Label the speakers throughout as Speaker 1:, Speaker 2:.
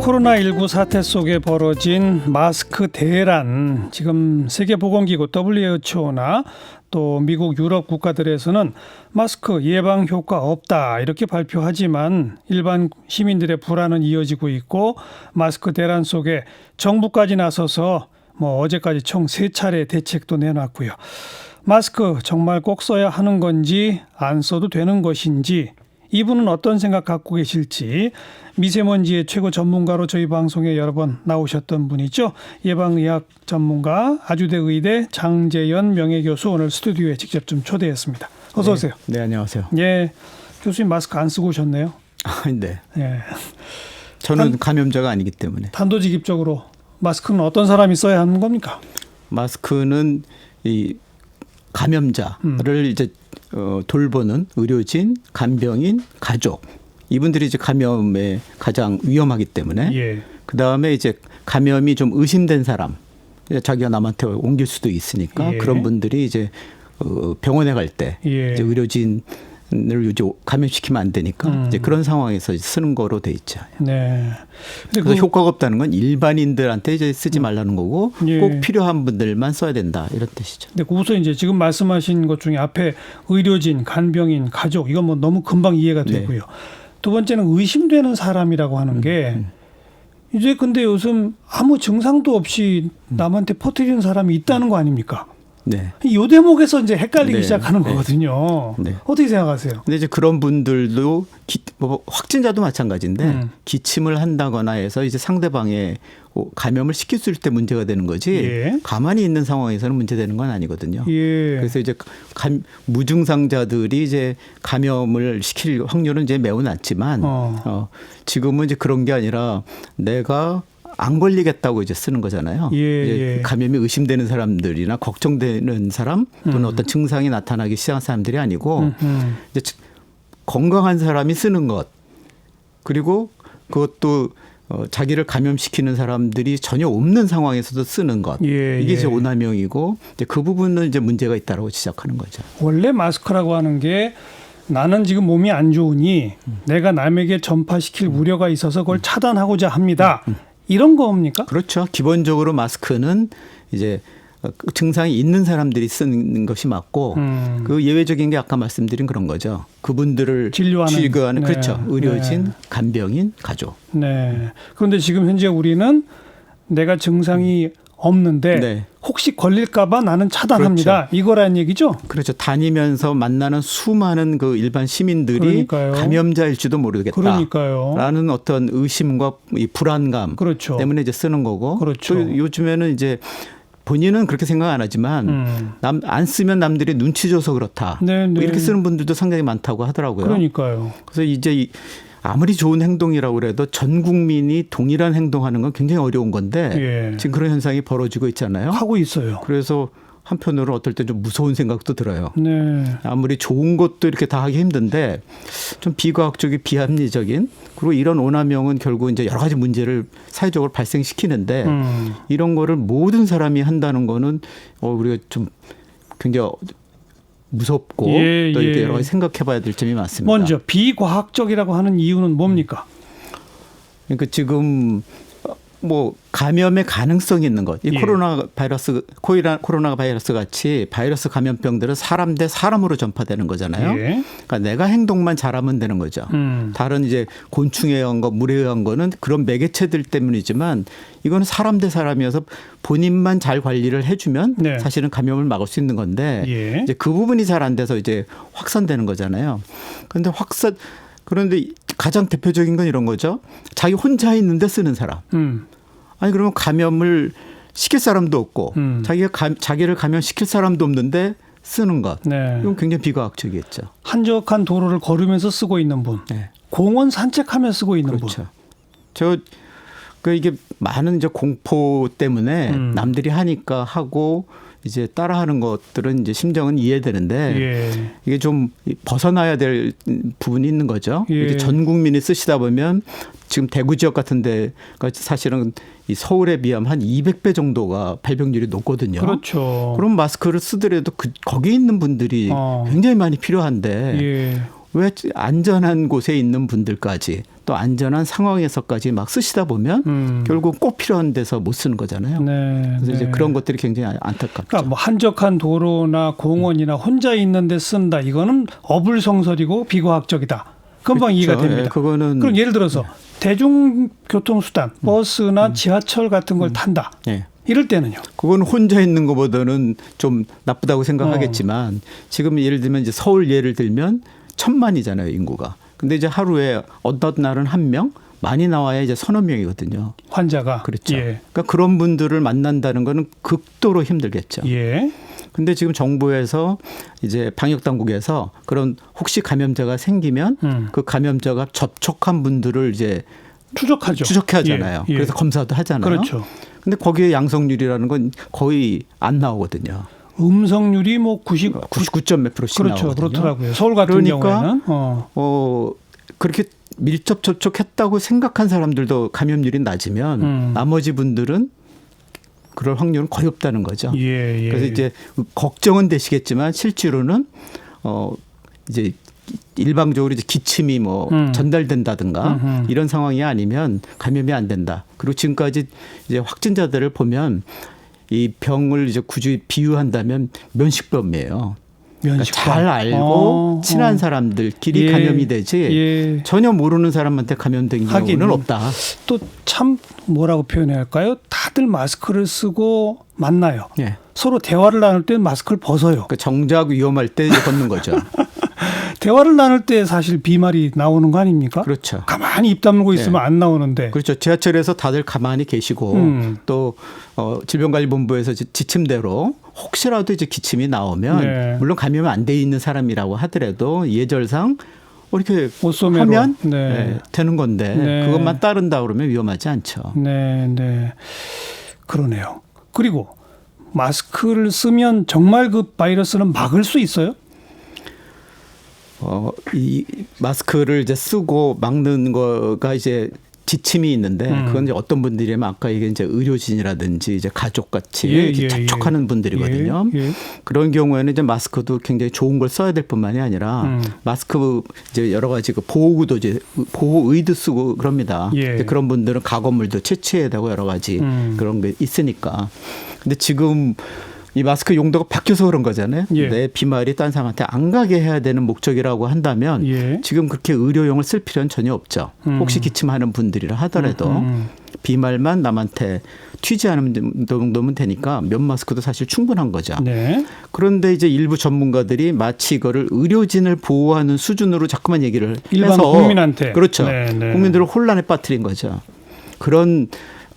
Speaker 1: 코로나19 사태 속에 벌어진 마스크 대란, 지금 세계보건기구 WHO나 또 미국 유럽 국가들에서는 마스크 예방 효과 없다 이렇게 발표하지만 일반 시민들의 불안은 이어지고 있고, 마스크 대란 속에 정부까지 나서서 어제까지 총 3차례 대책도 내놨고요. 마스크 정말 꼭 써야 하는 건지 안 써도 되는 것인지, 이분은 어떤 생각 갖고 계실지, 미세먼지의 최고 전문가로 저희 방송에 여러 번 나오셨던 분이죠. 예방의학 전문가 아주대 의대 장재현 명예교수, 오늘 스튜디오에 직접 좀 초대했습니다. 어서 오세요.
Speaker 2: 네, 안녕하세요.
Speaker 1: 예, 교수님 마스크 안 쓰고 오셨네요.
Speaker 2: 네.
Speaker 1: 예.
Speaker 2: 저는 감염자가 아니기 때문에.
Speaker 1: 단도직입적으로 마스크는 어떤 사람이 써야 하는 겁니까?
Speaker 2: 마스크는 이 감염자를 이제 돌보는 의료진, 간병인, 가족, 이분들이 이제 감염에 가장 위험하기 때문에.
Speaker 1: 예.
Speaker 2: 그 다음에 이제 감염이 좀 의심된 사람, 자기가 남한테 옮길 수도 있으니까.
Speaker 1: 예.
Speaker 2: 그런 분들이 이제 병원에 갈 때
Speaker 1: 예.
Speaker 2: 이제 의료진을 이제 감염시키면 안 되니까 이제 그런 상황에서 쓰는 거로 돼 있죠.
Speaker 1: 네.
Speaker 2: 그래서 효과가 없다는 건 일반인들한테 이제 쓰지 말라는 거고,
Speaker 1: 예.
Speaker 2: 꼭 필요한 분들만 써야 된다, 이런 뜻이죠.
Speaker 1: 근데 우선 이제 지금 말씀하신 것 중에 앞에 의료진, 간병인, 가족, 이건 너무 금방 이해가 되고요. 네. 두 번째는 의심되는 사람이라고 하는 게 이제 근데 요즘 아무 증상도 없이 남한테 퍼뜨리는 사람이 있다는 거 아닙니까?
Speaker 2: 네.
Speaker 1: 이 대목에서 이제 헷갈리기
Speaker 2: 네.
Speaker 1: 시작하는
Speaker 2: 네.
Speaker 1: 거거든요.
Speaker 2: 네.
Speaker 1: 어떻게 생각하세요?
Speaker 2: 근데 이제 그런 분들도 확진자도 마찬가지인데 기침을 한다거나 해서 이제 상대방의 감염을 시킬 수 있을 때 문제가 되는 거지. 예. 가만히 있는 상황에서는 문제되는 건 아니거든요.
Speaker 1: 예.
Speaker 2: 그래서 이제 무증상자들이 이제 감염을 시킬 확률은 이제 매우 낮지만 지금은 이제 그런 게 아니라 내가 안 걸리겠다고 이제 쓰는 거잖아요.
Speaker 1: 예,
Speaker 2: 이제 감염이 의심되는 사람들이나 걱정되는 사람 또는 어떤 증상이 나타나기 시작한 사람들이 아니고 이제 건강한 사람이 쓰는 것, 그리고 그것도 자기를 감염시키는 사람들이 전혀 없는 상황에서도 쓰는 것.
Speaker 1: 예,
Speaker 2: 이게
Speaker 1: 예.
Speaker 2: 이제 오남용이고, 이제 그 부분은 이제 문제가 있다라고 지적하는 거죠.
Speaker 1: 원래 마스크라고 하는 게 나는 지금 몸이 안 좋으니 내가 남에게 전파시킬 우려가 있어서 그걸 차단하고자 합니다. 이런 겁니까?
Speaker 2: 그렇죠. 기본적으로 마스크는 이제 증상이 있는 사람들이 쓰는 것이 맞고, 그 예외적인 게 아까 말씀드린 그런 거죠. 그분들을 치료하는
Speaker 1: 네.
Speaker 2: 그렇죠. 의료진,
Speaker 1: 네.
Speaker 2: 간병인, 가족.
Speaker 1: 네. 그런데 지금 현재 우리는 내가 증상이 없는데
Speaker 2: 네.
Speaker 1: 혹시 걸릴까봐 나는 차단합니다.
Speaker 2: 그렇죠.
Speaker 1: 이거란 얘기죠?
Speaker 2: 그렇죠. 다니면서 만나는 수많은 그 일반 시민들이
Speaker 1: 그러니까요.
Speaker 2: 감염자일지도 모르겠다.
Speaker 1: 그러니까요.
Speaker 2: 라는 어떤 의심과 이 불안감
Speaker 1: 그렇죠.
Speaker 2: 때문에 이제 쓰는 거고.
Speaker 1: 그렇죠.
Speaker 2: 또 요즘에는 이제 본인은 그렇게 생각 안 하지만 안 쓰면 남들이 눈치 줘서 그렇다.
Speaker 1: 네, 네.
Speaker 2: 이렇게 쓰는 분들도 상당히 많다고 하더라고요.
Speaker 1: 그러니까요.
Speaker 2: 그래서 이제 아무리 좋은 행동이라고 그래도 전 국민이 동일한 행동하는 건 굉장히 어려운 건데
Speaker 1: 예.
Speaker 2: 지금 그런 현상이 벌어지고 있잖아요.
Speaker 1: 하고 있어요.
Speaker 2: 그래서 한편으로 어떨 때 좀 무서운 생각도 들어요.
Speaker 1: 네.
Speaker 2: 아무리 좋은 것도 이렇게 다 하기 힘든데 좀 비과학적인 비합리적인, 그리고 이런 오남용은 결국 이제 여러 가지 문제를 사회적으로 발생시키는데 이런 거를 모든 사람이 한다는 거는 우리가 좀 굉장히 무섭고
Speaker 1: 예,
Speaker 2: 또 이렇게
Speaker 1: 예.
Speaker 2: 여러 가지 생각해 봐야 될 점이 많습니다.
Speaker 1: 먼저 비과학적이라고 하는 이유는 뭡니까?
Speaker 2: 그러니까 지금 감염의 가능성이 있는 것. 이
Speaker 1: 예.
Speaker 2: 코로나 바이러스 같이 바이러스 감염병들은 사람 대 사람으로 전파되는 거잖아요.
Speaker 1: 예.
Speaker 2: 그러니까 내가 행동만 잘하면 되는 거죠. 다른 이제 곤충에 의한 거, 물에 의한 거는 그런 매개체들 때문이지만 이거는 사람 대 사람이어서 본인만 잘 관리를 해주면
Speaker 1: 네.
Speaker 2: 사실은 감염을 막을 수 있는 건데
Speaker 1: 예.
Speaker 2: 이제 그 부분이 잘 안 돼서 이제 확산되는 거잖아요. 그런데 가장 대표적인 건 이런 거죠. 자기 혼자 있는데 쓰는 사람. 아니 그러면 감염을 시킬 사람도 없고 자기를 감염시킬 사람도 없는데 쓰는 것.
Speaker 1: 네.
Speaker 2: 이건 굉장히 비과학적이겠죠.
Speaker 1: 한적한 도로를 걸으면서 쓰고 있는 분.
Speaker 2: 네.
Speaker 1: 공원 산책하며 쓰고 있는
Speaker 2: 그렇죠. 이게 많은 이제 공포 때문에 남들이 하니까 하고 이제 따라하는 것들은 이제 심정은 이해되는데
Speaker 1: 예.
Speaker 2: 이게 좀 벗어나야 될 부분이 있는 거죠.
Speaker 1: 예.
Speaker 2: 이게 전 국민이 쓰시다 보면 지금 대구 지역 같은 데가 사실은 이 서울에 비하면 한 200배 정도가 발병률이 높거든요.
Speaker 1: 그렇죠.
Speaker 2: 그럼 마스크를 쓰더라도 거기 있는 분들이 굉장히 많이 필요한데
Speaker 1: 예.
Speaker 2: 왜 안전한 곳에 있는 분들까지 또 안전한 상황에서까지 막 쓰시다 보면 결국 꼭 필요한 데서 못 쓰는 거잖아요.
Speaker 1: 네,
Speaker 2: 그래서 이제
Speaker 1: 네.
Speaker 2: 그런 것들이 굉장히 안타깝죠.
Speaker 1: 그러니까 뭐 한적한 도로나 공원이나 혼자 있는데 쓴다. 이거는 어불성설이고 비과학적이다. 금방 이해가
Speaker 2: 그렇죠.
Speaker 1: 됩니다.
Speaker 2: 예, 그거는
Speaker 1: 그럼 예를 들어서 대중교통수단, 버스나 지하철 같은 걸 탄다.
Speaker 2: 예.
Speaker 1: 이럴 때는요.
Speaker 2: 그건 혼자 있는 것보다는 좀 나쁘다고 생각하겠지만 지금 예를 들면 이제 서울 예를 들면 1,000만이잖아요, 인구가. 근데 이제 하루에 어떤 날은 1명, 많이 나와야 이제 서너 명이거든요.
Speaker 1: 환자가.
Speaker 2: 그렇죠.
Speaker 1: 예.
Speaker 2: 그러니까 그런 분들을 만난다는 거는 극도로 힘들겠죠.
Speaker 1: 예.
Speaker 2: 근데 지금 정부에서 이제 방역 당국에서 그런 혹시 감염자가 생기면 그 감염자가 접촉한 분들을 이제
Speaker 1: 추적하죠.
Speaker 2: 추적하잖아요.
Speaker 1: 예, 예.
Speaker 2: 그래서 검사도 하잖아요.
Speaker 1: 그렇죠.
Speaker 2: 근데 거기에 양성률이라는 건 거의 안 나오거든요.
Speaker 1: 음성률이 뭐
Speaker 2: 99점 몇 프로씩
Speaker 1: 그렇죠.
Speaker 2: 나오거든요.
Speaker 1: 그렇더라고요. 서울 같은
Speaker 2: 그러니까
Speaker 1: 경우에는
Speaker 2: 그렇게 밀접 접촉했다고 생각한 사람들도 감염률이 낮으면 나머지 분들은 그럴 확률은 거의 없다는 거죠.
Speaker 1: 예, 예.
Speaker 2: 그래서 이제 걱정은 되시겠지만 실제로는 이제 일방적으로 이제 기침이 뭐 전달된다든가 이런 상황이 아니면 감염이 안 된다. 그리고 지금까지 이제 확진자들을 보면 이 병을 이제 굳이 비유한다면 면식범이에요. 그러니까 잘 알고 친한 사람들끼리
Speaker 1: 예,
Speaker 2: 감염이 되지
Speaker 1: 예.
Speaker 2: 전혀 모르는 사람한테 감염된 경우는 없다.
Speaker 1: 또 참 뭐라고 표현해야 할까요? 다들 마스크를 쓰고 만나요.
Speaker 2: 예.
Speaker 1: 서로 대화를 나눌 때는 마스크를 벗어요.
Speaker 2: 그러니까 정작 위험할 때 이제 벗는 거죠.
Speaker 1: 대화를 나눌 때 사실 비말이 나오는 거 아닙니까?
Speaker 2: 그렇죠.
Speaker 1: 가만히 입 다물고 있으면 안 나오는데.
Speaker 2: 그렇죠. 지하철에서 다들 가만히 계시고 또 질병관리본부에서 지침대로 혹시라도 이제 기침이 나오면
Speaker 1: 네.
Speaker 2: 물론 감염이 안 돼 있는 사람이라고 하더라도 예절상 이렇게
Speaker 1: 옷소매로.
Speaker 2: 하면
Speaker 1: 네.
Speaker 2: 되는 건데
Speaker 1: 네.
Speaker 2: 그것만 따른다 그러면 위험하지 않죠.
Speaker 1: 네, 네. 그러네요. 그리고 마스크를 쓰면 정말 그 바이러스는 막을 수 있어요?
Speaker 2: 이 마스크를 이제 쓰고 막는 거가 이제 지침이 있는데 그건 이제 어떤 분들이면 아까 이게 이제 의료진이라든지 이제 가족같이 이렇게 접촉하는 분들이거든요.
Speaker 1: 예.
Speaker 2: 그런 경우에는 이제 마스크도 굉장히 좋은 걸 써야 될 뿐만이 아니라 마스크 이제 여러 가지 그 보호구도 이제 보호의도 쓰고 그럽니다.
Speaker 1: 예.
Speaker 2: 그런 분들은 가거물도 채취해야 되고 여러 가지 그런 게 있으니까. 근데 지금 이 마스크 용도가 바뀌어서 그런 거잖아요.
Speaker 1: 예.
Speaker 2: 내 비말이 딴 사람한테 안 가게 해야 되는 목적이라고 한다면
Speaker 1: 예.
Speaker 2: 지금 그렇게 의료용을 쓸 필요는 전혀 없죠. 혹시 기침하는 분들이라 하더라도 비말만 남한테 튀지 않은 정도면 되니까 면 마스크도 사실 충분한 거죠.
Speaker 1: 네.
Speaker 2: 그런데 이제 일부 전문가들이 마치 이거를 의료진을 보호하는 수준으로 자꾸만 얘기를
Speaker 1: 일반
Speaker 2: 해서
Speaker 1: 국민한테.
Speaker 2: 그렇죠.
Speaker 1: 네, 네.
Speaker 2: 국민들을 혼란에 빠뜨린 거죠. 그런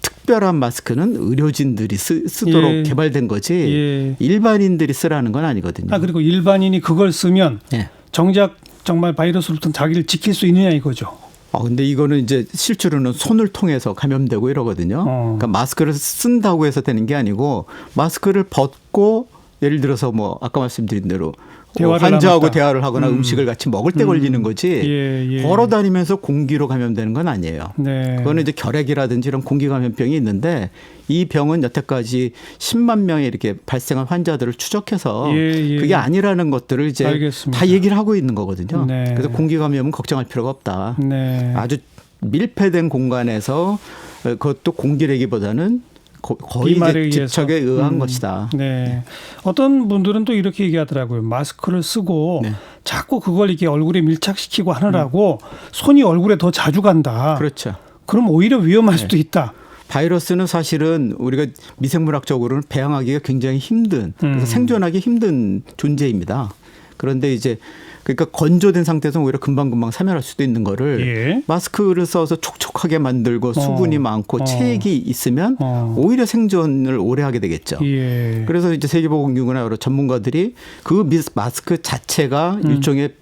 Speaker 2: 특별한 마스크는 의료진들이 쓰도록
Speaker 1: 예.
Speaker 2: 개발된 거지
Speaker 1: 예.
Speaker 2: 일반인들이 쓰라는 건 아니거든요.
Speaker 1: 그리고 일반인이 그걸 쓰면
Speaker 2: 예.
Speaker 1: 정작 정말 바이러스로부터 자기를 지킬 수 있느냐 이거죠.
Speaker 2: 근데 이거는 이제 실제로는 손을 통해서 감염되고 이러거든요. 그러니까 마스크를 쓴다고 해서 되는 게 아니고 마스크를 벗고 예를 들어서 뭐 아까 말씀드린 대로 환자하고
Speaker 1: 나눴다.
Speaker 2: 대화를 하거나 음식을 같이 먹을 때 걸리는 거지
Speaker 1: 예.
Speaker 2: 걸어 다니면서 공기로 감염되는 건 아니에요.
Speaker 1: 네.
Speaker 2: 그거는 이제 결핵이라든지 이런 공기 감염병이 있는데 이 병은 여태까지 10만 명의 이렇게 발생한 환자들을 추적해서
Speaker 1: 예.
Speaker 2: 그게 아니라는 것들을 이제
Speaker 1: 알겠습니다.
Speaker 2: 다 얘기를 하고 있는 거거든요.
Speaker 1: 네.
Speaker 2: 그래서 공기 감염은 걱정할 필요가 없다.
Speaker 1: 네.
Speaker 2: 아주 밀폐된 공간에서 그것도 공기라기보다는 거의
Speaker 1: 비말에
Speaker 2: 이제
Speaker 1: 의해서.
Speaker 2: 집착에 의한 것이다.
Speaker 1: 네. 어떤 분들은 또 이렇게 얘기하더라고요. 마스크를 쓰고
Speaker 2: 네.
Speaker 1: 자꾸 그걸 이렇게 얼굴에 밀착시키고 하느라고 손이 얼굴에 더 자주 간다.
Speaker 2: 그렇죠.
Speaker 1: 그럼 오히려 위험할 수도 있다.
Speaker 2: 바이러스는 사실은 우리가 미생물학적으로는 배양하기가 굉장히 힘든 그래서 생존하기 힘든 존재입니다. 그런데 이제 그러니까 건조된 상태에서 오히려 금방금방 사멸할 수도 있는 거를
Speaker 1: 예.
Speaker 2: 마스크를 써서 촉촉하게 만들고 수분이 많고 체액이 있으면 오히려 생존을 오래 하게 되겠죠.
Speaker 1: 예.
Speaker 2: 그래서 이제 세계보건기구나 여러 전문가들이 그 마스크 자체가 일종의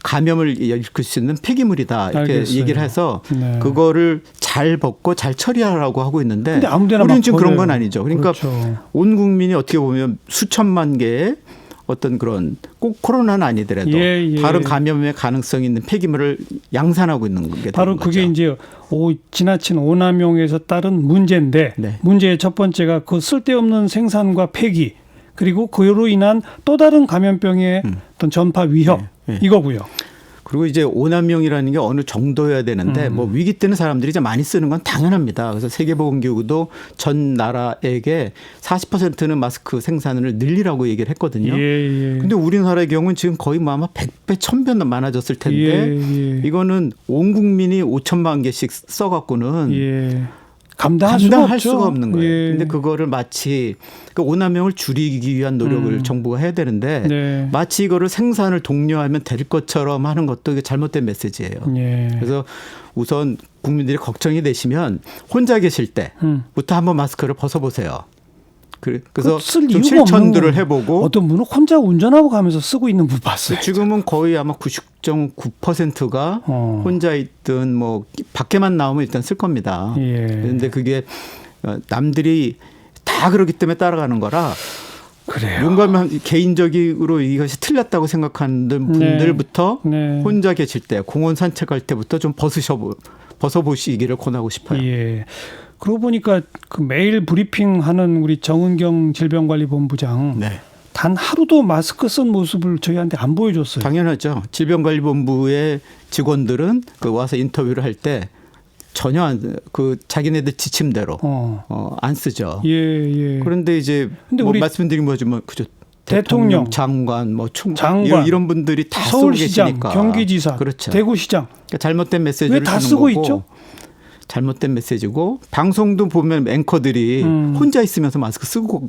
Speaker 2: 감염을 일으킬 수 있는 폐기물이다 이렇게
Speaker 1: 알겠어요.
Speaker 2: 얘기를 해서
Speaker 1: 네.
Speaker 2: 그거를 잘 벗고 잘 처리하라고 하고 있는데
Speaker 1: 근데 아무데나
Speaker 2: 우리는
Speaker 1: 막
Speaker 2: 지금 그런
Speaker 1: 버려요.
Speaker 2: 건 아니죠. 그러니까
Speaker 1: 그렇죠.
Speaker 2: 온 국민이 어떻게 보면 수천만 개의 어떤 그런 꼭 코로나는 아니더라도
Speaker 1: 예.
Speaker 2: 다른 감염의 가능성이 있는 폐기물을 양산하고 있는 게
Speaker 1: 바로
Speaker 2: 되는
Speaker 1: 그게
Speaker 2: 거죠.
Speaker 1: 이제 지나친 오남용에서 따른 문제인데
Speaker 2: 네.
Speaker 1: 문제의 첫 번째가 그 쓸데없는 생산과 폐기 그리고 그로 인한 또 다른 감염병의 어떤 전파 위협
Speaker 2: 네.
Speaker 1: 이거고요.
Speaker 2: 그리고 이제 오남용이라는 게 어느 정도여야 되는데 뭐 위기 때는 사람들이 이제 많이 쓰는 건 당연합니다. 그래서 세계보건기구도 전 나라에게 40%는 마스크 생산을 늘리라고 얘기를 했거든요.
Speaker 1: 예.
Speaker 2: 근데 우리나라의 경우는 지금 거의 뭐 아마 100배, 1000배 많아졌을 텐데 이거는 온 국민이 5천만 개씩 써갖고는 감당할 수가 없는 거예요. 근데 그거를 마치 그 오남용을 줄이기 위한 노력을 정부가 해야 되는데 마치 이거를 생산을 독려하면 될 것처럼 하는 것도 이게 잘못된 메시지예요. 그래서 우선 국민들이 걱정이 되시면 혼자 계실 때부터 한번 마스크를 벗어보세요. 그래서 좀 실천들을 해보고
Speaker 1: 어떤 분은 혼자 운전하고 가면서 쓰고 있는 분 봤어요.
Speaker 2: 지금은 거의 아마 90.9%가 혼자 있든 뭐 밖에만 나오면 일단 쓸 겁니다. 그런데 그게 남들이 다 그렇기 때문에 따라가는 거라
Speaker 1: 그래요.
Speaker 2: 용감한 개인적으로 이것이 틀렸다고 생각하는 분들부터 혼자 계실 때 공원 산책할 때부터 좀 벗어보시기를 권하고 싶어요.
Speaker 1: 그러고 보니까 그 매일 브리핑하는 우리 정은경 질병관리본부장 단 하루도 마스크 쓴 모습을 저희한테 안 보여줬어요.
Speaker 2: 당연하죠. 질병관리본부의 직원들은 그 와서 인터뷰를 할 때 전혀 그 자기네들 지침대로 안 쓰죠. 그런데 이제 뭐 말씀드린 거지만 그죠. 대통령, 장관, 뭐 장관 이런 분들이 다
Speaker 1: 서울시장,
Speaker 2: 쓰고 계시니까.
Speaker 1: 경기지사,
Speaker 2: 그렇죠.
Speaker 1: 대구시장.
Speaker 2: 그러니까 잘못된 메시지를
Speaker 1: 왜 다
Speaker 2: 주는
Speaker 1: 쓰고
Speaker 2: 거고.
Speaker 1: 있죠?
Speaker 2: 잘못된 메시지고 방송도 보면 앵커들이 혼자 있으면서 마스크 쓰고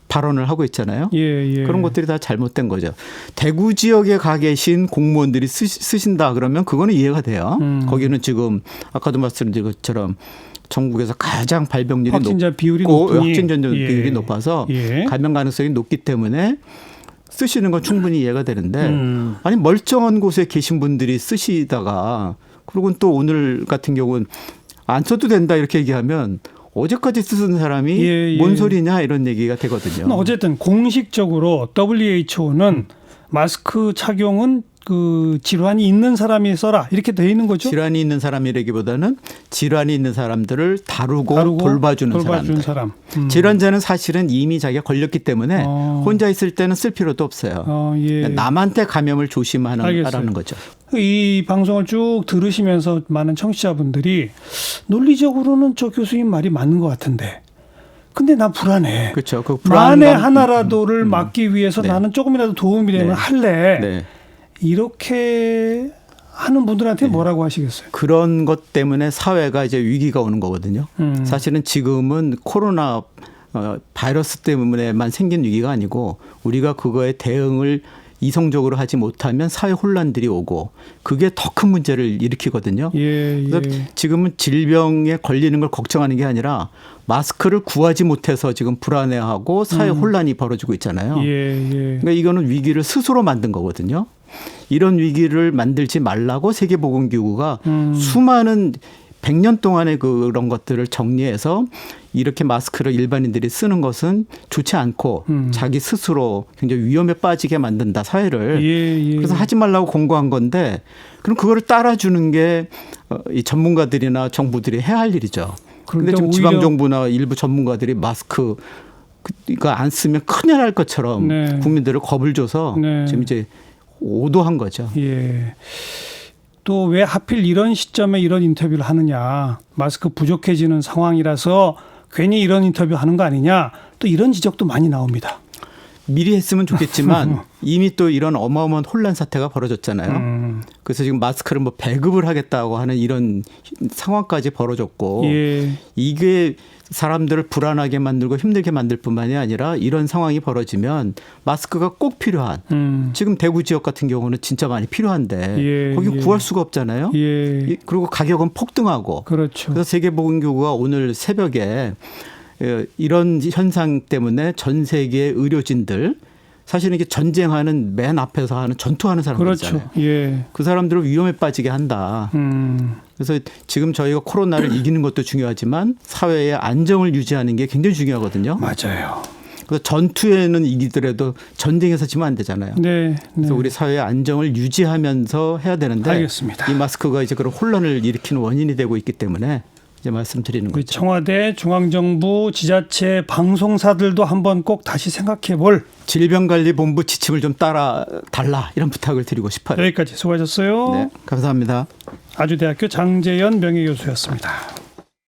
Speaker 2: 발언을 하고 있잖아요. 그런 것들이 다 잘못된 거죠. 대구 지역에 가 계신 공무원들이 쓰신다 그러면 그거는 이해가 돼요. 거기는 지금 아까도 말씀드린 것처럼 전국에서 가장 발병률이
Speaker 1: 확진자
Speaker 2: 높고
Speaker 1: 비율이 높으니.
Speaker 2: 확진자 비율이 높아서 감염 가능성이 높기 때문에 쓰시는 건 충분히 이해가 되는데 아니 멀쩡한 곳에 계신 분들이 쓰시다가 그리고 또 오늘 같은 경우는 안 써도 된다 이렇게 얘기하면 어제까지 쓰는 사람이 뭔 소리냐 이런 얘기가 되거든요.
Speaker 1: 어쨌든 공식적으로 WHO는 마스크 착용은 그 질환이 있는 사람이 써라 이렇게 돼 있는 거죠.
Speaker 2: 질환이 있는 사람이라기보다는 질환이 있는 사람들을 다루고 돌봐주는 사람들. 질환자는 사실은 이미 자기가 걸렸기 때문에 혼자 있을 때는 쓸 필요도 없어요. 남한테 감염을 조심하라는 거죠.
Speaker 1: 이 방송을 쭉 들으시면서 많은 청취자분들이 논리적으로는 저 교수님 말이 맞는 것 같은데 근데 나 불안해.
Speaker 2: 그렇죠. 그
Speaker 1: 만에 하나라도를 막기 위해서 나는 조금이라도 도움이 되면 할래. 이렇게 하는 분들한테 뭐라고 하시겠어요?
Speaker 2: 그런 것 때문에 사회가 이제 위기가 오는 거거든요. 사실은 지금은 코로나 바이러스 때문에만 생긴 위기가 아니고 우리가 그거에 대응을 이성적으로 하지 못하면 사회 혼란들이 오고 그게 더 큰 문제를 일으키거든요. 그래서 지금은 질병에 걸리는 걸 걱정하는 게 아니라 마스크를 구하지 못해서 지금 불안해하고 사회 혼란이 벌어지고 있잖아요. 그러니까 이거는 위기를 스스로 만든 거거든요. 이런 위기를 만들지 말라고 세계보건기구가 수많은 100년 동안의 그런 것들을 정리해서 이렇게 마스크를 일반인들이 쓰는 것은 좋지 않고 자기 스스로 굉장히 위험에 빠지게 만든다 사회를. 그래서 하지 말라고 공고한 건데 그럼 그거를 따라주는 게 이 전문가들이나 정부들이 해야 할 일이죠. 그런데 지금 지방정부나 일부 전문가들이 마스크 이거 안 쓰면 큰일 날 것처럼 국민들을 겁을 줘서 지금 이제 오도한 거죠.
Speaker 1: 또 왜 하필 이런 시점에 이런 인터뷰를 하느냐. 마스크 부족해지는 상황이라서 괜히 이런 인터뷰 하는 거 아니냐. 또 이런 지적도 많이 나옵니다.
Speaker 2: 미리 했으면 좋겠지만 이미 또 이런 어마어마한 혼란 사태가 벌어졌잖아요. 그래서 지금 마스크를 뭐 배급을 하겠다고 하는 이런 상황까지 벌어졌고 이게 사람들을 불안하게 만들고 힘들게 만들 뿐만이 아니라 이런 상황이 벌어지면 마스크가 꼭 필요한 지금 대구 지역 같은 경우는 진짜 많이 필요한데 거기 구할 수가 없잖아요. 그리고 가격은 폭등하고 그래서 세계보건기구가 오늘 새벽에 이런 현상 때문에 전 세계 의료진들 사실은 이게 전쟁하는 맨 앞에서 하는 전투하는 사람들이잖아요. 그 사람들을 위험에 빠지게 한다. 그래서 지금 저희가 코로나를 이기는 것도 중요하지만 사회의 안정을 유지하는 게 굉장히 중요하거든요.
Speaker 1: 맞아요.
Speaker 2: 그래서 전투에는 이기더라도 전쟁에서 지면 안 되잖아요. 그래서 우리 사회의 안정을 유지하면서 해야 되는데
Speaker 1: 알겠습니다.
Speaker 2: 이 마스크가 이제 그런 혼란을 일으키는 원인이 되고 있기 때문에 이제 말씀드리는
Speaker 1: 우리
Speaker 2: 거죠.
Speaker 1: 청와대, 중앙정부, 지자체, 방송사들도 한번 꼭 다시 생각해볼.
Speaker 2: 질병관리본부 지침을 좀 달라 이런 부탁을 드리고 싶어요.
Speaker 1: 여기까지 수고하셨어요.
Speaker 2: 네, 감사합니다.
Speaker 1: 아주대학교 장재현 명예교수였습니다.